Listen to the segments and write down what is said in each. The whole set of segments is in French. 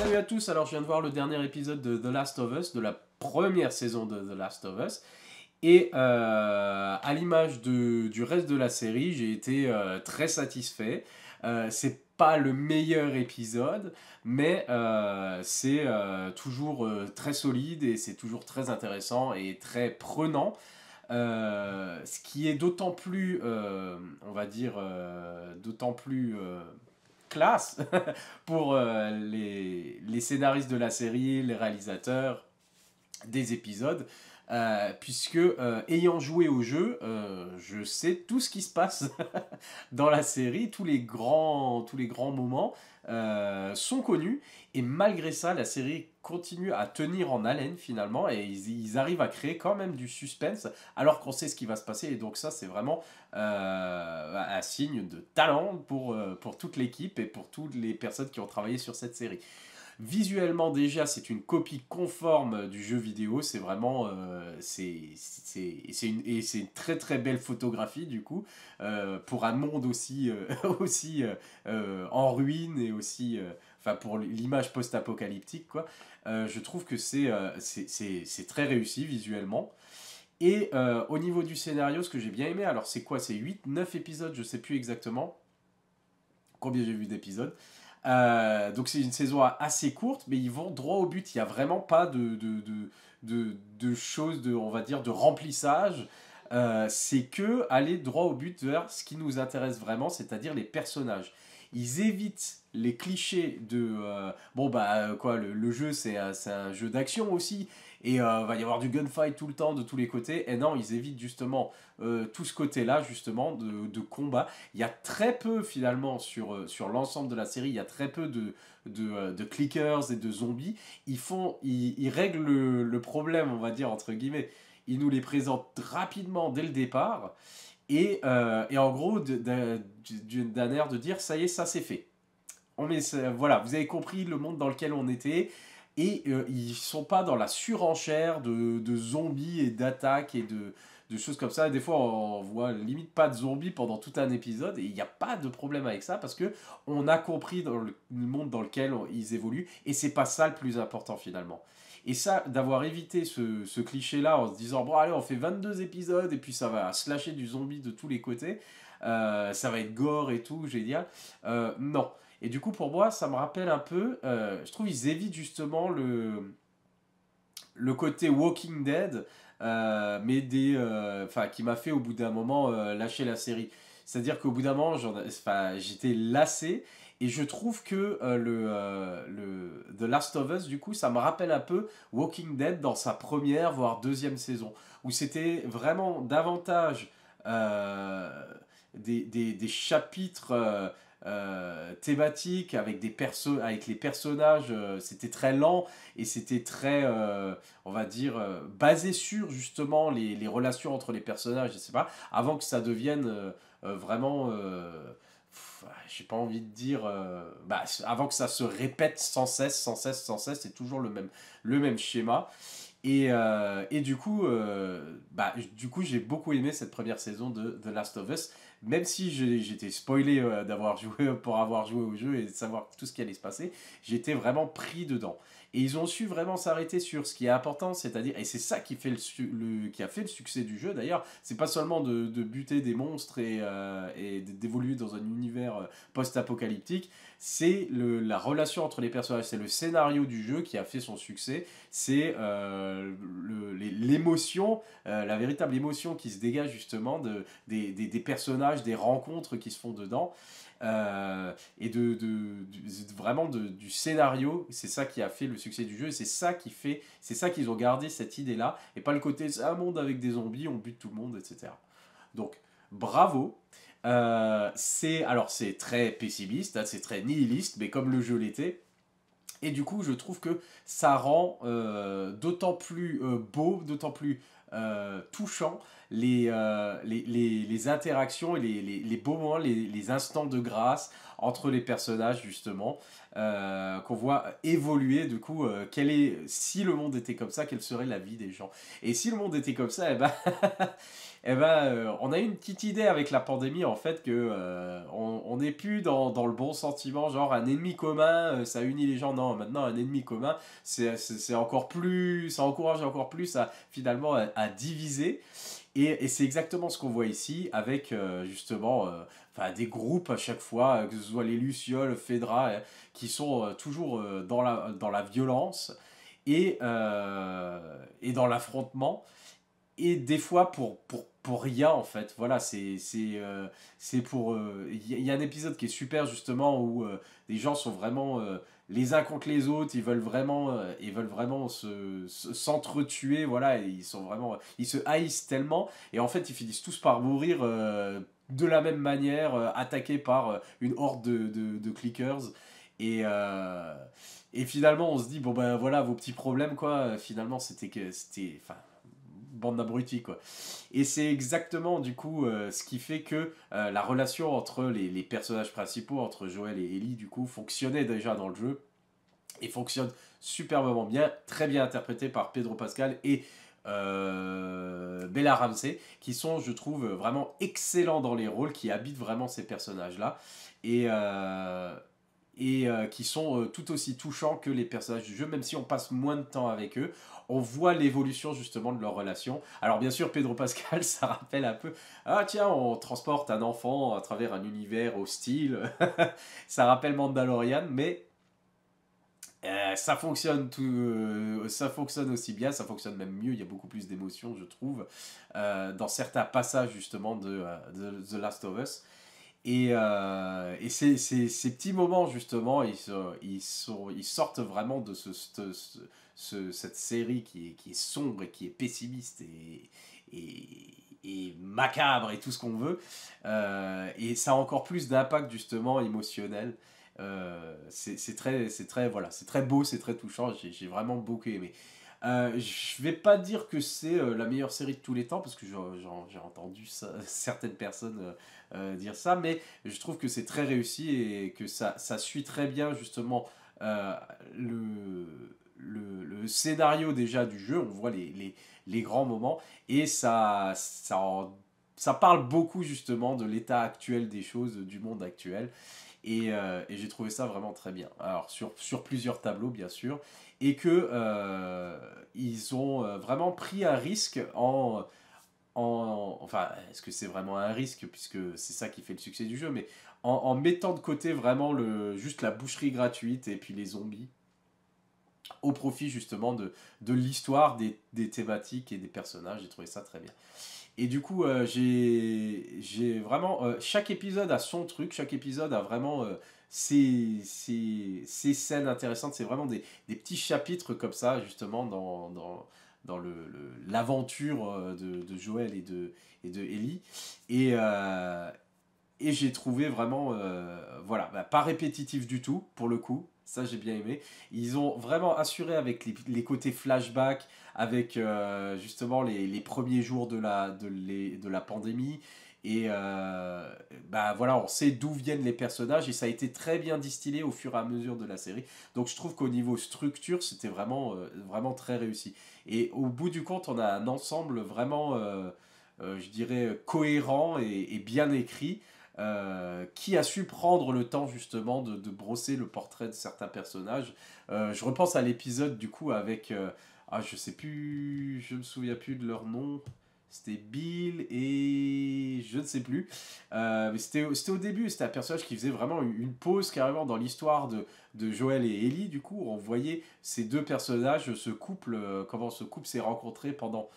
Salut à tous, alors je viens de voir le dernier épisode de The Last of Us, de la première saison de The Last of Us. Et à l'image du reste de la série, j'ai été très satisfait. C'est pas le meilleur épisode, mais c'est toujours très solide et c'est toujours très intéressant et très prenant. Ce qui est d'autant plus, on va dire, d'autant plus classe pour les scénaristes de la série, les réalisateurs des épisodes, puisque ayant joué au jeu, je sais tout ce qui se passe dans la série, tous les grands moments sont connus, et malgré ça, la série continue à tenir en haleine finalement, et ils arrivent à créer quand même du suspense, alors qu'on sait ce qui va se passer, et donc ça c'est vraiment un signe de talent pour toute l'équipe et pour toutes les personnes qui ont travaillé sur cette série. Visuellement déjà, c'est une copie conforme du jeu vidéo. C'est vraiment, c'est une très très belle photographie du coup pour un monde aussi aussi en ruine et aussi, enfin pour l'image post-apocalyptique quoi. Je trouve que c'est très réussi visuellement. Et au niveau du scénario, ce que j'ai bien aimé, alors c'est quoi? C'est 8 9 épisodes, je sais plus exactement combien j'ai vu d'épisodes. Donc c'est une saison assez courte, mais ils vont droit au but. Il n'y a vraiment pas de choses, on va dire, de remplissage. C'est que aller droit au but vers ce qui nous intéresse vraiment, c'est-à-dire les personnages. Ils évitent les clichés de bon bah quoi, le jeu c'est un jeu d'action aussi, et va y avoir du gunfight tout le temps de tous les côtés, et non, ils évitent justement tout ce côté là justement de combat. Il y a très peu finalement sur l'ensemble de la série, il y a très peu de clickers et de zombies. Ils règlent le problème, on va dire entre guillemets, ils nous les présentent rapidement dès le départ, et en gros d'un air de dire ça y est, ça c'est fait. Voilà, vous avez compris le monde dans lequel on était. Et ils sont pas dans la surenchère de zombies et d'attaques et de choses comme ça. Des fois, on voit limite pas de zombies pendant tout un épisode, et il n'y a pas de problème avec ça parce que on a compris dans le monde dans lequel ils évoluent, et c'est pas ça le plus important finalement. Et ça, d'avoir évité ce cliché-là en se disant bon, allez, on fait 22 épisodes et puis ça va slasher du zombie de tous les côtés, ça va être gore et tout, génial. Non. Et du coup, pour moi, ça me rappelle un peu, je trouve ils évitent justement le côté Walking Dead, mais qui m'a fait au bout d'un moment lâcher la série. C'est-à-dire qu'au bout d'un moment, j'étais lassé, et je trouve que The Last of Us, du coup, ça me rappelle un peu Walking Dead dans sa première, voire deuxième saison, où c'était vraiment davantage euh, des chapitres thématiques avec avec les personnages. C'était très lent, et c'était très, on va dire, basé sur justement les relations entre les personnages, je sais pas, avant que ça devienne vraiment, j'ai pas envie de dire, avant que ça se répète sans cesse, sans cesse, sans cesse, c'est toujours le même schéma. Et du coup, j'ai beaucoup aimé cette première saison de The Last of Us, même si j'étais spoilé d'avoir joué, pour avoir joué au jeu et de savoir tout ce qui allait se passer. J'étais vraiment pris dedans. Et ils ont su vraiment s'arrêter sur ce qui est important, c'est-à-dire, et c'est ça qui fait qui a fait le succès du jeu d'ailleurs, c'est pas seulement de buter des monstres et d'évoluer dans un univers post-apocalyptique, c'est la relation entre les personnages, c'est le scénario du jeu qui a fait son succès, c'est l'émotion, la véritable émotion qui se dégage justement des personnages, des rencontres qui se font dedans, et vraiment du scénario. C'est ça qui a fait le succès du jeu, et c'est ça qu'ils ont gardé cette idée là, et pas le côté c'est un monde avec des zombies, on bute tout le monde, etc. Donc bravo. C'est très pessimiste, hein, c'est très nihiliste, mais comme le jeu l'était. Et du coup, je trouve que ça rend d'autant plus beau, d'autant plus touchant les interactions et les beaux moments, les instants de grâce entre les personnages justement, qu'on voit évoluer du coup, si le monde était comme ça, quelle serait la vie des gens. Et si le monde était comme ça, eh ben, on a eu une petite idée avec la pandémie en fait que on n'est plus dans le bon sentiment, genre un ennemi commun, ça unit les gens. Non, maintenant un ennemi commun, c'est encore plus, ça encourage encore plus à finalement à diviser. Et c'est exactement ce qu'on voit ici avec justement enfin, des groupes à chaque fois, que ce soit les Lucioles, Phaedra, qui sont toujours dans la violence et dans l'affrontement. Et des fois pour rien en fait. Voilà, c'est pour... Il y a un épisode qui est super justement où les gens sont vraiment les uns contre les autres, ils veulent vraiment s'entretuer, voilà, et ils sont vraiment... Ils se haïssent tellement, et en fait ils finissent tous par mourir de la même manière, attaqués par une horde de clickers. Et, et finalement on se dit, bon ben voilà vos petits problèmes quoi, finalement c'était... Enfin, bande d'abrutis quoi. Et c'est exactement du coup ce qui fait que la relation entre les personnages principaux, entre Joël et Ellie du coup, fonctionnait déjà dans le jeu et fonctionne superbement bien, très bien interprété par Pedro Pascal et Bella Ramsey, qui sont, je trouve, vraiment excellents dans les rôles, qui habitent vraiment ces personnages-là, et, qui sont tout aussi touchants que les personnages du jeu, même si on passe moins de temps avec eux. On voit l'évolution justement de leur relation. Alors bien sûr, Pedro Pascal, ça rappelle un peu, ah tiens, on transporte un enfant à travers un univers hostile, ça rappelle Mandalorian, mais ça fonctionne aussi bien, ça fonctionne même mieux, il y a beaucoup plus d'émotions, je trouve, dans certains passages justement de The Last of Us. Et ces petits moments, justement, ils sortent vraiment de cette série qui est sombre et qui est pessimiste et macabre et tout ce qu'on veut. Et ça a encore plus d'impact, justement, émotionnel. Voilà, c'est très beau, c'est très touchant, j'ai vraiment beaucoup aimé. Je vais pas dire que c'est la meilleure série de tous les temps, parce que j'ai entendu certaines personnes dire ça, mais je trouve que c'est très réussi et que ça suit très bien justement euh, le, le scénario déjà du jeu, on voit les grands moments, et ça parle beaucoup justement de l'état actuel des choses, du monde actuel. Et j'ai trouvé ça vraiment très bien. Alors, sur plusieurs tableaux, bien sûr. Et que ils ont vraiment pris un risque enfin, est-ce que c'est vraiment un risque, puisque c'est ça qui fait le succès du jeu, mais en mettant de côté vraiment juste la boucherie gratuite et puis les zombies, au profit justement de l'histoire, des thématiques et des personnages. J'ai trouvé ça très bien. Et du coup, j'ai vraiment... chaque épisode a son truc, chaque épisode a vraiment ses scènes intéressantes. C'est vraiment des petits chapitres comme ça, justement, dans l'aventure de Joël et de Ellie. Et, j'ai trouvé vraiment, voilà, bah, pas répétitif du tout, pour le coup. Ça, j'ai bien aimé. Ils ont vraiment assuré avec les côtés flashback, avec justement les premiers jours de la pandémie. Et bah voilà, on sait d'où viennent les personnages et ça a été très bien distillé au fur et à mesure de la série. Donc je trouve qu'au niveau structure, c'était vraiment, vraiment très réussi. Et au bout du compte, on a un ensemble vraiment, je dirais, cohérent et bien écrit, qui a su prendre le temps justement de brosser le portrait de certains personnages. Je repense à l'épisode du coup avec, je sais plus, je me souviens plus de leur nom. C'était Bill et je ne sais plus. Mais c'était au début, c'était un personnage qui faisait vraiment une pause carrément dans l'histoire de Joël et Ellie. Du coup, on voyait ces deux personnages, ce couple, comment ce couple s'est rencontré pendant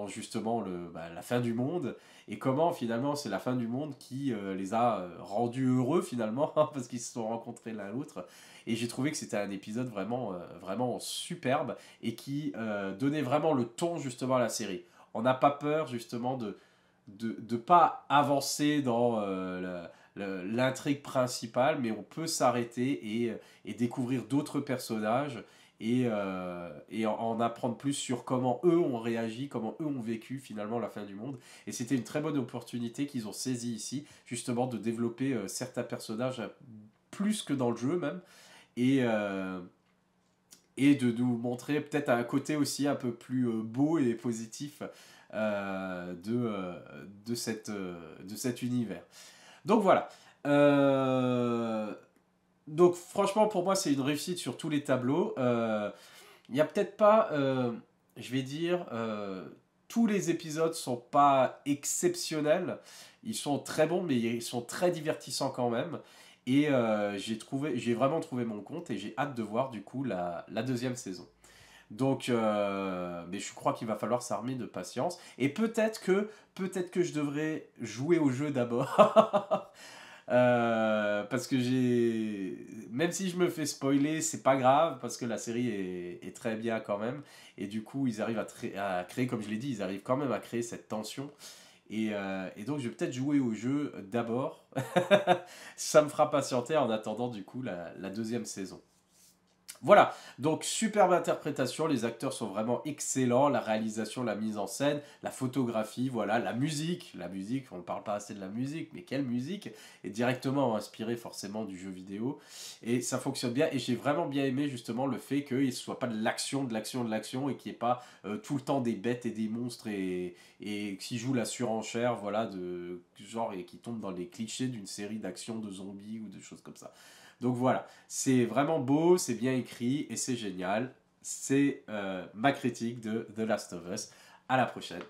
justement la fin du monde, et comment finalement c'est la fin du monde qui les a rendus heureux finalement, parce qu'ils se sont rencontrés l'un l'autre. Et j'ai trouvé que c'était un épisode vraiment, vraiment superbe et qui donnait vraiment le ton justement à la série. On n'a pas peur justement de pas avancer dans l'intrigue principale, mais on peut s'arrêter et découvrir d'autres personnages et en apprendre plus sur comment eux ont réagi, comment eux ont vécu finalement la fin du monde. Et c'était une très bonne opportunité qu'ils ont saisie ici, justement de développer certains personnages plus que dans le jeu même, et, euh, et de nous montrer peut-être un côté aussi un peu plus beau et positif de cet univers. Donc voilà. Euh, donc franchement pour moi c'est une réussite sur tous les tableaux. Il n'y a peut-être pas, je vais dire, tous les épisodes sont pas exceptionnels. Ils sont très bons, mais ils sont très divertissants quand même. Et j'ai vraiment trouvé mon compte et j'ai hâte de voir du coup la deuxième saison. Donc, mais je crois qu'il va falloir s'armer de patience. Et peut-être que je devrais jouer au jeu d'abord. Parce que même si je me fais spoiler, c'est pas grave parce que la série est très bien quand même. Et du coup, ils arrivent à créer, comme je l'ai dit, ils arrivent quand même à créer cette tension. Et donc, je vais peut-être jouer au jeu d'abord. Ça me fera patienter en attendant du coup la deuxième saison. Voilà, donc superbe interprétation, les acteurs sont vraiment excellents, la réalisation, la mise en scène, la photographie, voilà, la musique, on ne parle pas assez de la musique, mais quelle musique, est directement inspirée forcément du jeu vidéo, et ça fonctionne bien, et j'ai vraiment bien aimé justement le fait qu'il ne soit pas de l'action, de l'action, de l'action, et qu'il n'y ait pas tout le temps des bêtes et des monstres, et qui jouent la surenchère, voilà, de genre, et qui tombent dans les clichés d'une série d'actions de zombies ou de choses comme ça. Donc voilà, c'est vraiment beau, c'est bien écrit et c'est génial. C'est ma critique de The Last of Us. À la prochaine.